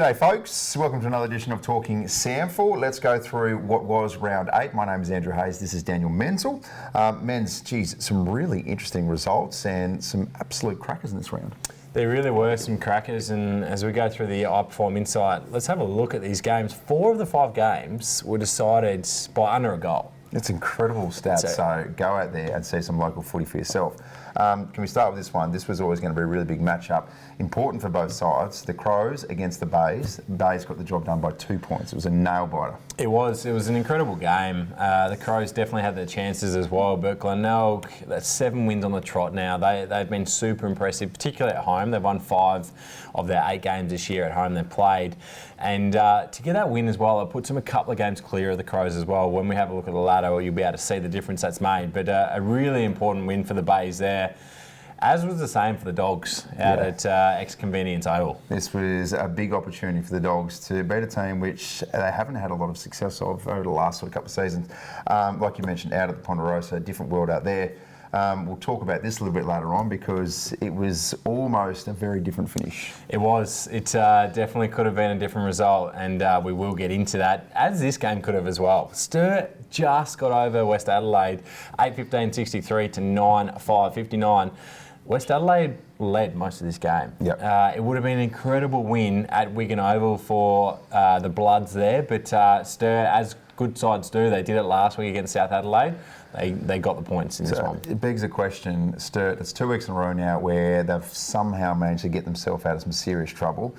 G'day folks, welcome to another edition of Talking SANFL. Let's go through what was round 8. My name is Andrew Hayes, this is Daniel Menzel. Men's, geez, some really interesting results and some absolute crackers in this round. There really were some crackers, and as we go through the Iperform insight, let's have a look at these games. 4 of the 5 games were decided by under a goal. It's incredible stats, so go out there and see some local footy for yourself. Can we start with this one? This was always going to be a really big matchup. Important for both sides. The Crows against the Bays. Bays got the job done by 2 points. It was a nail-biter. It was an incredible game. The Crows definitely had their chances as well, but Glenelg, that's 7 wins on the trot now. They've been super impressive, particularly at home. They've won 5 of their 8 games this year at home they've played. And to get that win as well, it puts them a couple of games clear of the Crows as well. When we have a look at the ladder, you'll be able to see the difference that's made. But a really important win for the Bays there, as was the same for the Dogs out at ex-Convenience Oval. This was a big opportunity for the Dogs to beat a team which they haven't had a lot of success of over the last couple of seasons. Like you mentioned, out at the Ponderosa, different world out there. We'll talk about this a little bit later on because it was almost a very different finish. It was. It definitely could have been a different result, and we will get into that, as this game could have as well. Sturt just got over West Adelaide, 8-15-63 to 9-5-59. West Adelaide led most of this game. Yep. It would have been an incredible win at Wigan Oval for the Bloods there, but Sturt, as good sides do, they did it last week against South Adelaide. They got the points in this one. It begs the question, Sturt, it's 2 weeks in a row now where they've somehow managed to get themselves out of some serious trouble.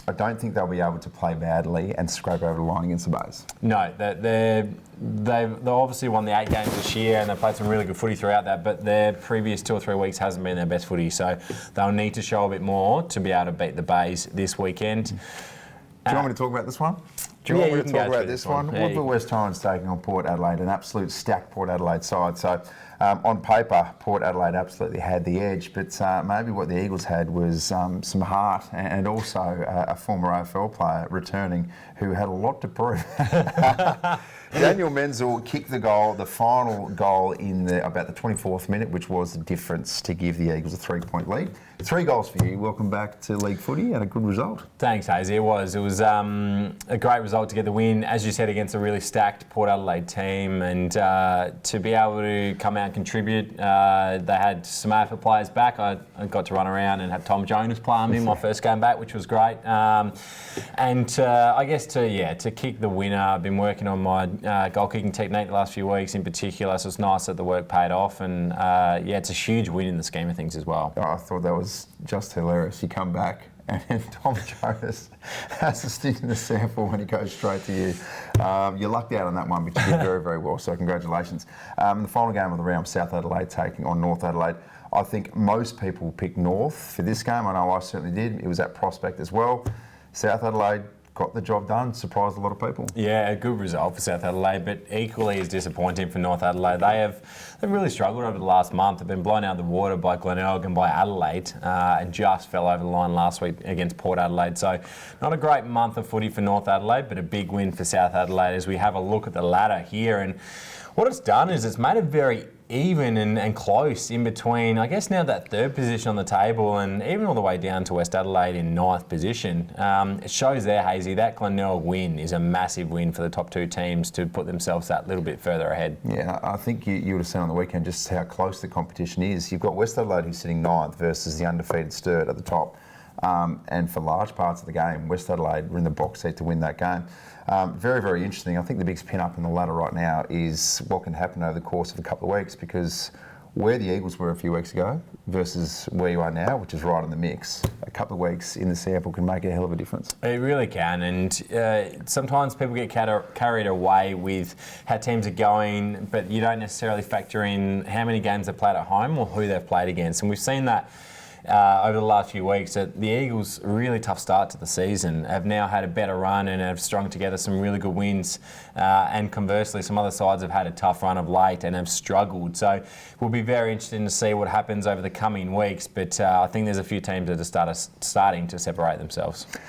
I don't think they'll be able to play badly and scrape over the line against the Bays. No, they've obviously won the 8 games this year and they've played some really good footy throughout that, but their previous 2 or 3 weeks hasn't been their best footy, so they'll need to show a bit more to be able to beat the Bays this weekend. Do you want me to talk about this one? Do you want me to talk about this one? Woodville West Torrens taking on Port Adelaide, an absolute stacked Port Adelaide side. So on paper, Port Adelaide absolutely had the edge, but maybe what the Eagles had was some heart and also a former AFL player returning who had a lot to prove. Daniel Menzel kicked the goal, the final goal in about the 24th minute, which was the difference to give the Eagles a 3-point lead. 3 goals for you. Welcome back to League Footy and a good result. Thanks, Hazy. It was a great result to get the win, as you said, against a really stacked Port Adelaide team, and to be able to come out and contribute. They had some AFL players back. I got to run around and have Tom Jonas play on me my first game back, which was great. And I guess to kick the winner, I've been working on my goal kicking technique the last few weeks in particular, so it's nice that the work paid off, and it's a huge win in the scheme of things as well. Oh, I thought that was just hilarious. You come back and Tom Jonas has a stick in the sample when he goes straight to you. You lucked out on that one, but you did very, very well, so congratulations. The final game of the round, South Adelaide taking on North Adelaide. I think most people picked North for this game. I know I certainly did. It was at Prospect as well. South Adelaide got the job done, surprised a lot of people. Yeah, a good result for South Adelaide, but equally as disappointing for North Adelaide. They've really struggled over the last month. They've been blown out of the water by Glenelg and by Adelaide, and just fell over the line last week against Port Adelaide. So not a great month of footy for North Adelaide, but a big win for South Adelaide as we have a look at the ladder here. And what it's done is it's made it very even and close in between, I guess, now that 3rd position on the table and even all the way down to West Adelaide in 9th position. It shows there, Hazy, that Glenelg win is a massive win for the top 2 teams to put themselves that little bit further ahead. Yeah, I think you would have seen on the weekend just how close the competition is. You've got West Adelaide who's sitting 9th versus the undefeated Sturt at the top. And for large parts of the game, West Adelaide were in the box seat to win that game. Very, very interesting. I think the biggest pin up in the ladder right now is what can happen over the course of a couple of weeks, because where the Eagles were a few weeks ago versus where you are now, which is right in the mix, a couple of weeks in the sample can make a hell of a difference. It really can, and sometimes people get carried away with how teams are going, but you don't necessarily factor in how many games they've played at home or who they've played against. And we've seen that over the last few weeks, that the Eagles, a really tough start to the season, have now had a better run and have strung together some really good wins. And conversely, some other sides have had a tough run of late and have struggled. So we'll be very interested to see what happens over the coming weeks. But I think there's a few teams that are starting to separate themselves.